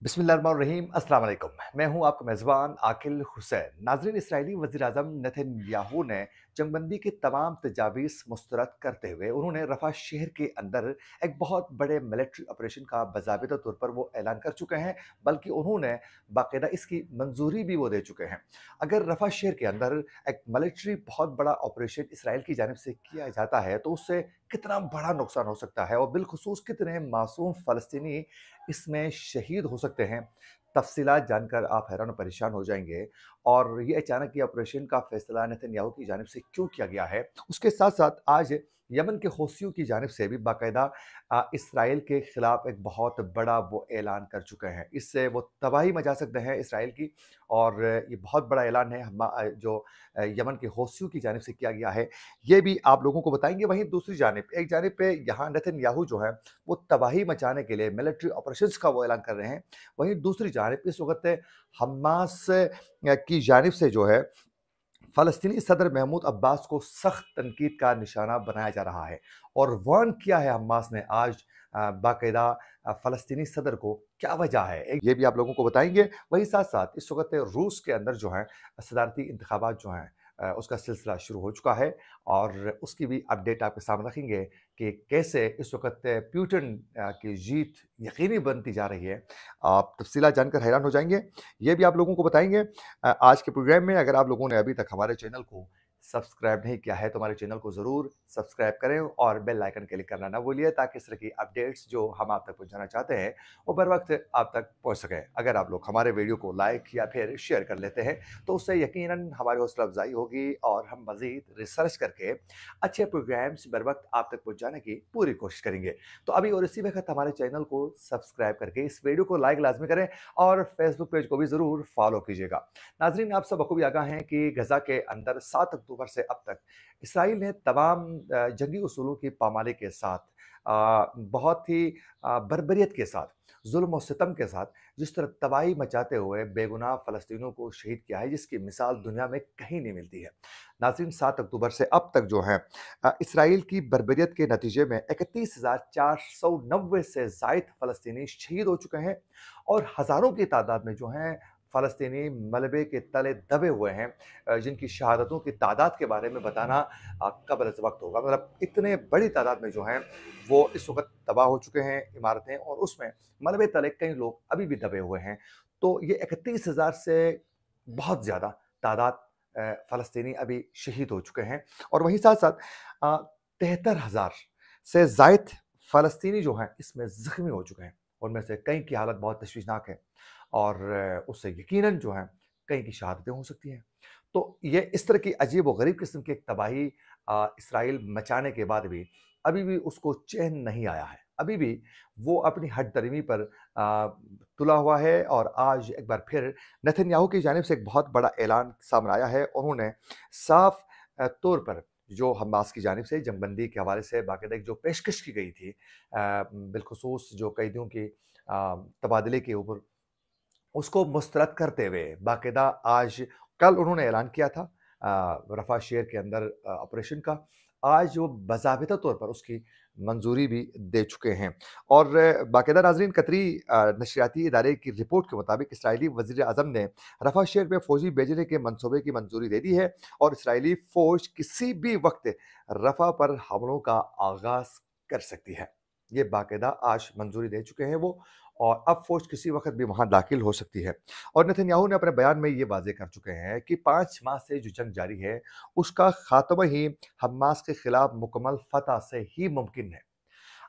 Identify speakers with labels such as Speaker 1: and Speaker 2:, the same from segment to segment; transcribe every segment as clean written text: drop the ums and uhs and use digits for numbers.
Speaker 1: बिस्मिल्लाहिर्रहमानिर्रहीम अस्सलाम वालेकुम। मैं हूं आपका मेज़बान आकिल हुसैन। नाज़रीन, इस्राईली वज़ीर-ए-आज़म नेतन्याहू ने जंगबंदी की तमाम तजावीज़ मुस्तरद करते हुए उन्होंने रफ़ा शहर के अंदर एक बहुत बड़े मिलिट्री ऑपरेशन का बाज़ाबिता तौर पर वो ऐलान कर चुके हैं, बल्कि उन्होंने बाकायदा इसकी मंजूरी भी वो दे चुके हैं। अगर रफ़ा शहर के अंदर एक मिलिट्री बहुत बड़ा ऑपरेशन इसराइल की जानिब से किया जाता है, तो उससे कितना बड़ा नुकसान हो सकता है और बिलखुसूस कितने मासूम फ़लस्तीनी इसमें शहीद हो सकते हैं। तफ़सीलात जानकर आप हैरान और परेशान हो जाएँगे और ये अचानक ये ऑपरेशन का फ़ैसला नेतन्याहू की जानिब से क्यों किया गया है। उसके साथ-साथ आज यमन के हौसियों की जानिब से भी बाकायदा इसराइल के खिलाफ एक बहुत बड़ा वो ऐलान कर चुके हैं। इससे वो तबाही मचा सकते हैं इसराइल की और ये बहुत बड़ा ऐलान है जो यमन के हौसियों की जानिब से किया गया है। ये भी आप लोगों को बताएँगे। वहीं दूसरी जानिब एक जानिब पे यहाँ नेतन्याहू जो है वो तबाही मचाने के लिए मिलिट्री ऑपरेशंस का वो ऐलान कर रहे हैं। वहीं दूसरी जानिब इस वक़्त हमास की जानिब से जो है फ़लस्तीनी सदर महमूद अब्बास को सख्त तनकीद का निशाना बनाया जा रहा है और वार्न किया है हमास ने आज बाकायदा फ़लस्तीनी सदर को क्या वजह है, ये भी आप लोगों को बताएँगे। वहीं साथ-साथ इस वक़्त रूस के अंदर जो है सदारती इंतखाबात जो हैं उसका सिलसिला शुरू हो चुका है और उसकी भी अपडेट आपके सामने रखेंगे कि कैसे इस वक़्त पुतिन की जीत यकीनी बनती जा रही है। आप तफ़सीलात जानकर हैरान हो जाएँगे। ये भी आप लोगों को बताएँगे। आज के प्रोग्राम में अगर आप लोगों ने अभी तक हमारे चैनल को सब्सक्राइब नहीं किया है तो हमारे चैनल को ज़रूर सब्सक्राइब करें और बेल आइकन क्लिक करना ना भूलिए, ताकि इस तरह की अपडेट्स जो हम आप तक पहुंचाना चाहते हैं वो बर वक्त आप तक पहुंच सकें। अगर आप लोग हमारे वीडियो को लाइक या फिर शेयर कर लेते हैं तो उससे यकीनन हमारी हौसला अफजाई होगी और हम मज़ीद रिसर्च करके अच्छे प्रोग्राम्स बर वक्त आप तक पहुँचाने की पूरी कोशिश करेंगे। तो अभी और इसी वक्त हमारे चैनल को सब्सक्राइब करके इस वीडियो को लाइक लाजमी करें और फेसबुक पेज को भी ज़रूर फॉलो कीजिएगा। नाज़रीन, आप सब बखूबी आगाह हैं कि गज़ा के अंदर 7 अक्टूबर से अब तक इसराइल ने तमाम जंगी उसूलों की पामाली के साथ बहुत ही बर्बरियत के साथ, ज़ुल्म और सितम के साथ जिस तरह तबाही मचाते हुए बेगुनाह फ़लस्तीनियों को शहीद किया है, जिसकी मिसाल दुनिया में कहीं नहीं मिलती है। नाज़रीन, 7 अक्टूबर से अब तक जो है इसराइल की बर्बरियत के नतीजे में 31,490 से ज़ायद फ़लस्तीनी शहीद हो चुके हैं और हज़ारों की तादाद में जो हैं फ़लस्तीनी मलबे के तले दबे हुए हैं, जिनकी शहादतों की तादाद के बारे में बताना कब्ल अज़ वक़्त होगा। मतलब इतने बड़ी तादाद में जो हैं वो इस वक़्त तबाह हो चुके हैं इमारतें और उसमें मलबे तले कई लोग अभी भी दबे हुए हैं। तो ये 31,000 से बहुत ज़्यादा तादाद फ़लस्तीनी अभी शहीद हो चुके हैं और वहीं साथ-साथ 73,000 से ज़ायद फ़लस्तीनी जो हैं इसमें ज़ख्मी हो चुके हैं। उनमें से कई की हालत बहुत तशवीशनाक है और उससे यकीनन जो है कई की शहादतें हो सकती हैं। तो ये इस तरह की अजीब व गरीब किस्म की एक तबाही इसराइल मचाने के बाद भी अभी भी उसको चैन नहीं आया है। अभी भी वो अपनी हठधर्मी पर तुला हुआ है और आज एक बार फिर नेतन्याहू की जानिब से एक बहुत बड़ा ऐलान सामने आया है। उन्होंने साफ तौर पर जो हमास की जानिब से जंगबंदी के हवाले से बाकायदा एक जो पेशकश की गई थी बिलखुसूस जो कैदियों की तबादले के ऊपर, उसको मुस्तरद करते हुए बाकायदा आज कल उन्होंने ऐलान किया था रफ़ा शेर के अंदर ऑपरेशन का। आज वो बाज़ाबिता तौर पर उसकी मंजूरी भी दे चुके हैं और बाकायदा नाज़रीन, कतरी नशरियाती इदारे की रिपोर्ट के मुताबिक इसराइली वज़ीर-ए-आज़म ने रफ़ा शेर में फ़ौजी भेजने के मंसूबे की मंजूरी दे दी है और इसराइली फ़ौज किसी भी वक्त रफ़ा पर हमलों का आगाज़ कर सकती है। ये बाकायदा आज मंजूरी दे चुके हैं वो और अब फ़ौज किसी वक़्त भी वहाँ दाखिल हो सकती है और नेतन्याहू ने अपने बयान में ये वाज़ेह कर चुके हैं कि 5 माह से जो जंग जारी है, उसका ख़ात्मा ही हमास के खिलाफ मुकम्मल फ़तह से ही मुमकिन है।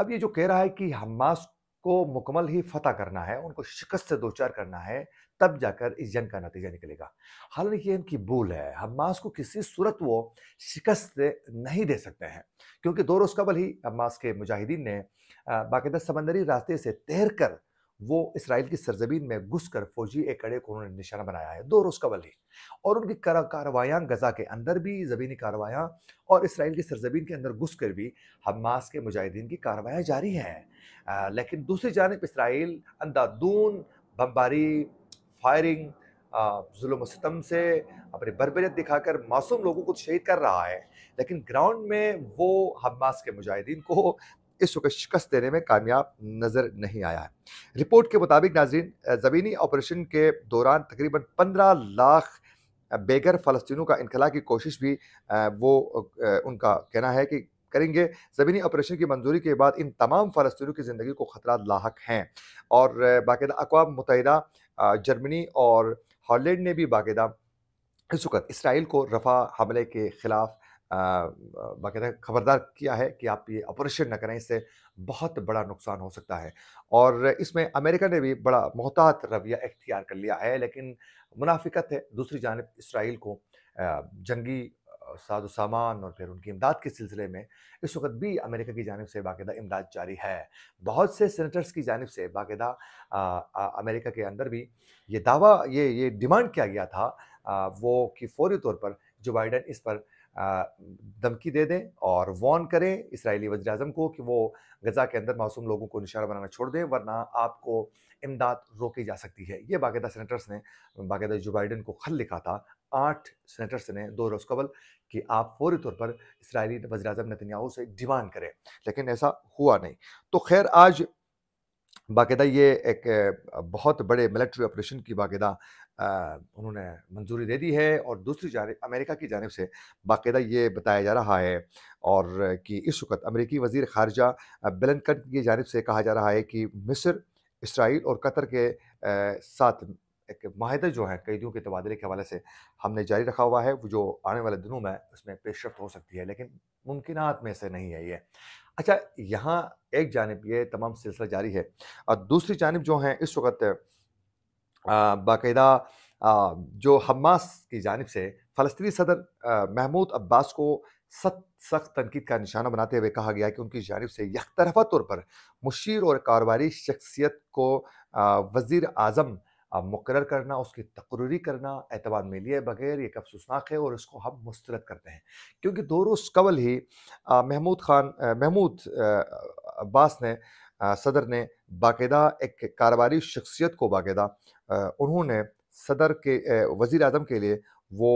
Speaker 1: अब ये जो कह रहा है कि हमास को मुकम्मल ही फ़तह करना है, उनको शिकस्त से दो-चार करना है, तब जाकर इस जंग का नतीजा निकलेगा। हालाँकि ये इनकी भूल है, हमास को किसी सूरत वो शिकस्त नहीं दे सकते हैं, क्योंकि 2 रोज़ कबल ही हमास के मुजाहिदीन ने बाकायदा समंदरी रास्ते से तैर कर वो इसराइल की सरज़मीन में घुसकर फ़ौजी एक अड्डे को उन्होंने निशाना बनाया है, 2 रोज़ कबल ही। और उनकी कार्रवाइयाँ गज़ा के अंदर भी ज़मीनी कार्रवाइयाँ और इसराइल की सरज़मीन के अंदर घुसकर भी हमास के मुजाहिदीन की कार्रवाइयाँ जारी हैं। लेकिन दूसरी जानिब इसराइल अंधाधुंध बमबारी, फायरिंग, ज़ुल्म और सितम से अपनी बर्बरियत दिखाकर मासूम लोगों को शहीद कर रहा है, लेकिन ग्राउंड में वो हमास के मुजाहिदीन को इस वक़्त शिकस्त देने में कामयाब नज़र नहीं आया है। रिपोर्ट के मुताबिक नाज़रीन ज़मीनी ऑपरेशन के दौरान तकरीबन 15 लाख बेघर फ़लस्तीनियों का इनखला की कोशिश भी उनका कहना है कि करेंगे। ज़मीनी ऑपरेशन की मंजूरी के बाद इन तमाम फ़लस्तीनियों की ज़िंदगी को खतरा लाहक हैं और बाकायदा अक़वाम मुत्तहिदा, जर्मनी और हॉलैंड ने भी बाकायदा इस वक़्त इसराइल को रफ़ा हमले के खिलाफ बाकायदा खबरदार किया है कि आप ये ऑपरेशन ना करें, इससे बहुत बड़ा नुकसान हो सकता है। और इसमें अमेरिका ने भी बड़ा मोहतात रवैया इख्तियार कर लिया है, लेकिन मुनाफ़िकत है दूसरी जानिब इसराइल को जंगी साज़ो-सामान और फिर उनकी इमदाद के सिलसिले में इस वक़्त भी अमेरिका की जानिब से बाकायदा इमदाद जारी है। बहुत से सेनेटर्स की जानिब से बाकायदा अमेरिका के अंदर भी ये दावा ये डिमांड किया गया था वो कि फ़ौरी तौर पर जो बाइडेन इस पर धमकी दे दें और वार्न करें इस्राएली वज़ीर-ए-आज़म को कि वो गज़ा के अंदर मासूम लोगों को निशाना बनाना छोड़ दें, वरना आपको इमदाद रोकी जा सकती है। ये बाकायदा सेनेटर्स ने बाकायदा जो बाइडेन को ख़त लिखा था, 8 सेनेटर्स ने 2 रोज़ कबल कि आप फ़ौरी तौर पर इस्राएली वज़ीर-ए-आज़म नेतन्याहू से डिमांड करें, लेकिन ऐसा हुआ नहीं। तो ख़ैर आज बाकायदा ये एक बहुत बड़े मिलिट्री ऑपरेशन की बाकायदा उन्होंने मंजूरी दे दी है और दूसरी जानिब अमेरिका की जानिब से बाकायदा ये बताया जा रहा है और कि इस वक़्त अमेरिकी वज़ीर ख़ारिजा ब्लिंकन की जानिब से कहा जा रहा है कि मिस्र, इसराइल और कतर के साथ एक माहिदा जो है कैदियों के तबादले के हवाले से हमने जारी रखा हुआ है, वो जो आने वाले दिनों में उसमें पेशरफ़्त हो सकती है, लेकिन मुमकिनात में से नहीं है ये। अच्छा, यहाँ एक जानिब ये तमाम सिलसिला जारी है और दूसरी जानिब जो है इस वक़्त बाकायदा जो हमास की जानिब से फ़लस्तीनी सदर महमूद अब्बास को सख्त तनकीद का निशाना बनाते हुए कहा गया है कि उनकी जानिब से यकतरफ़ा तौर पर मुशीर और कारोबारी शख्सियत को वज़ीर आज़म मुक़र्रर करना, उसकी तक़र्री करना एतमाद में लिए बगैर एक अफ़सोसनाक है और इसको हम मुस्तरद करते हैं। क्योंकि 2 रोज़ कबल ही महमूद अब्बास ने सदर ने बाकायदा एक कारोबारी शख्सियत को बाकायदा उन्होंने सदर के वज़ीर-ए-आज़म के लिए वो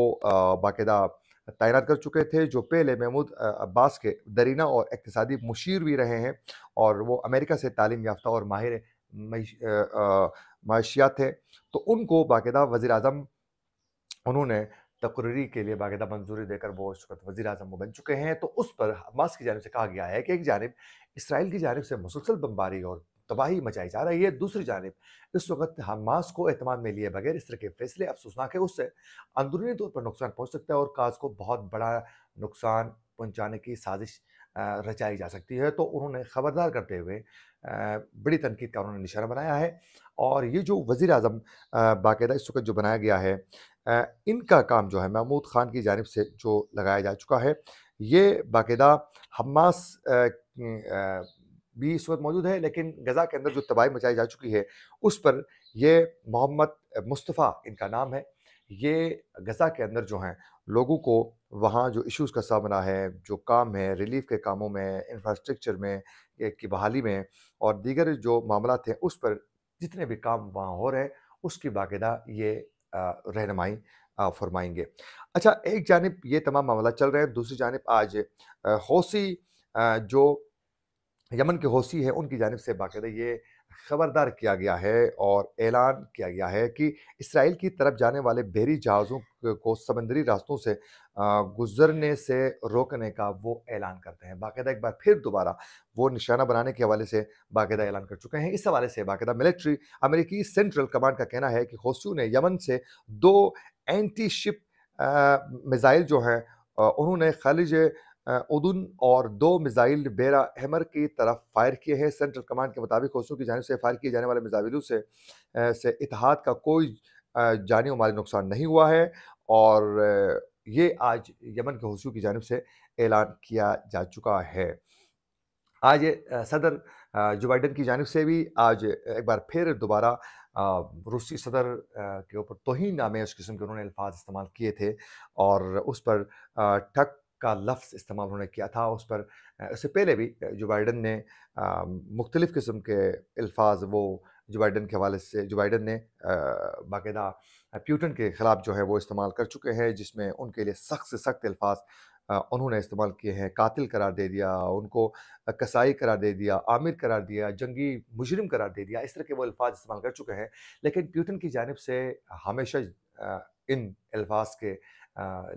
Speaker 1: बाकायदा तैनात कर चुके थे, जो पहले महमूद अब्बास के दरीना और इक़्तिसादी मुशीर भी रहे हैं और वो अमेरिका से तालीम याफ़्ता और माहिर माशियात थे। तो उनको बाकायदा वज़ीर-ए-आज़म उन्होंने तक़र्री के लिए बाकायदा मंजूरी देकर वो इस वक़्त वज़ीर-ए-आज़म वो बन चुके हैं। तो उस पर हमास की जानिब से कहा गया है कि एक जानिब इसराइल की जानिब से मुसलसल बमबारी और तबाही मचाई जा रही है, दूसरी जानिब इस वक़्त हमास को एतमाद में लिए बगैर इस तरह के फ़ैसले अफ़सोसनाक है, उससे अंदरूनी तौर पर नुकसान पहुँच सकता है और काज़ को बहुत बड़ा नुकसान पहुँचाने की साज़िश रचाई जा सकती है। तो उन्होंने खबरदार करते हुए बड़ी तनकीद का उन्होंने निशाना बनाया है और ये जो वज़ीर-ए-आज़म बाकायदा इस वक़्त जो बनाया गया है, इनका काम जो है महमूद खान की जानिब से जो लगाया जा चुका है, ये बाकायदा हमास भी इस वक़्त मौजूद है, लेकिन गज़ा के अंदर जो तबाही मचाई जा चुकी है, उस पर ये मोहम्मद मुस्तफ़ा इनका नाम है। ये गज़ा के अंदर जो हैं लोगों को वहाँ जो इश्यूज़ का सामना है, जो काम है, रिलीफ़ के कामों में, इंफ्रास्ट्रक्चर में की बहाली में और दीगर जो मामलात हैं, उस पर जितने भी काम वहाँ हो रहे हैं, उसकी बाकायदा ये रहनुमाई फ़रमाएँगे। अच्छा, एक जानिब ये तमाम मामला चल रहे हैं, दूसरी जानिब आज हौसी जो यमन के हौसी हैं, उनकी जानिब से बाकायदा ये खबरदार किया गया है और ऐलान किया गया है कि इसराइल की तरफ जाने वाले बहरी जहाज़ों को समंदरी रास्तों से गुज़रने से रोकने का वो ऐलान करते हैं। बाकायदा एक बार फिर दोबारा वो निशाना बनाने के हवाले से बाकायदा ऐलान कर चुके हैं। इस हवाले से बाकायदा मिलिट्री अमेरिकी सेंट्रल कमांड का कहना है कि हौसियों ने यमन से 2 एंटी शिप मिसाइल जो हैं उन्होंने ख़लीज उदुन और 2 मिसाइल बेरा हैमर की तरफ फायर किए हैं। सेंट्रल कमांड के मुताबिक हौसियों की जानिब से फायर किए जाने वाले मिसाइलों से इत्तेहाद का कोई जानी और माली नुकसान नहीं हुआ है और ये आज यमन के हौसियों की जानिब से ऐलान किया जा चुका है। आज सदर जो बाइडेन की जानिब से भी आज एक बार फिर दोबारा रूसी सदर के ऊपर तौहीन आमेज़ किस्म के उन्होंने अल्फ़ाज़ इस्तेमाल किए थे और उस पर ठग का लफ्ज़ इस्तेमाल उन्होंने किया था। उस पर इससे पहले भी जो बाइडेन ने मुख्तलिफ़ किस्म के अल्फ़ाज़ वो जो बाइडेन के हवाले से जो बाइडेन ने बाकायदा पुतिन के ख़िलाफ़ जो है वो इस्तेमाल कर चुके हैं, जिसमें उनके लिए सख्त से सख्त अल्फ़ाज़ उन्होंने इस्तेमाल किए हैं, कातिल करार दे दिया, उनको कसाई करार दे दिया, आमिर करार दिया, जंगी मुजरिम करार दे दिया, इस तरह के वो अल्फ़ाज़ इस्तेमाल कर चुके हैं। लेकिन प्यूटन की जानिब से हमेशा इन अल्फ़ाज़ के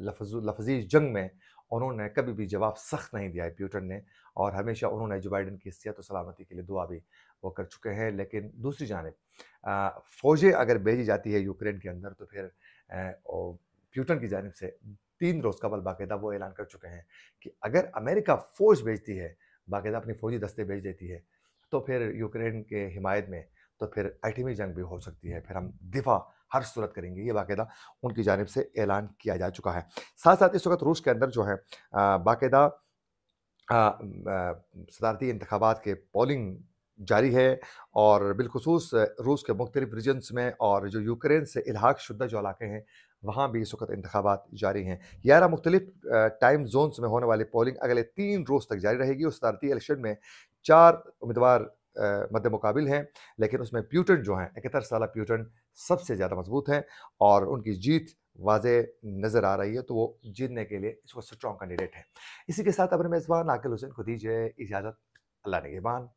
Speaker 1: लफ़्ज़ी जंग में उन्होंने कभी भी जवाब सख्त नहीं दिया है प्यूटन ने, और हमेशा उन्होंने जो बाइडेन की सेहत और सलामती के लिए दुआ भी वो कर चुके हैं। लेकिन दूसरी जानिब फ़ौजें अगर भेजी जाती है यूक्रेन के अंदर, तो फिर ओ प्यूटन की जानिब से 3 रोज़ कबल बाकायदा वो ऐलान कर चुके हैं कि अगर अमेरिका फ़ौज भेजती है, बाकायदा अपनी फ़ौजी दस्ते भेज देती है, तो फिर यूक्रेन के हिमायत में तो फिर एटमी जंग भी हो सकती है, फिर हम दिफ़ा हर सूरत करेंगे, ये बाकायदा उनकी जानिब से ऐलान किया जा चुका है। साथ-साथ इस वक़्त रूस के अंदर जो है बाकायदा सदारती इंतखाबात के पोलिंग जारी है, और बिलख़ुसूस रूस के मुख्तलिफ़ रीजन्स में और जो यूक्रेन से इल्हाक शुदा जो इलाके हैं, वहाँ भी इस वक़्त इंतखाबात जारी हैं। 11 मुख्तलिफ़ टाइम ज़ोन्स में होने वाली पोलिंग अगले 3 रोज़ तक जारी रहेगी, और सदारती इलेक्शन में 4 उम्मीदवार मद्देमुकाबिल हैं, लेकिन उसमें प्यूटन जो हैं, 71 साला प्यूटन सबसे ज़्यादा मज़बूत हैं, और उनकी जीत वाज़ेह नज़र आ रही है, तो वो जीतने के लिए इस वक़्त स्ट्रॉन्ग कैंडिडेट हैं। इसी के साथ अपने मेज़बान आकिल हुसैन को दीजिए इजाज़त। अल्लाह निगहबान।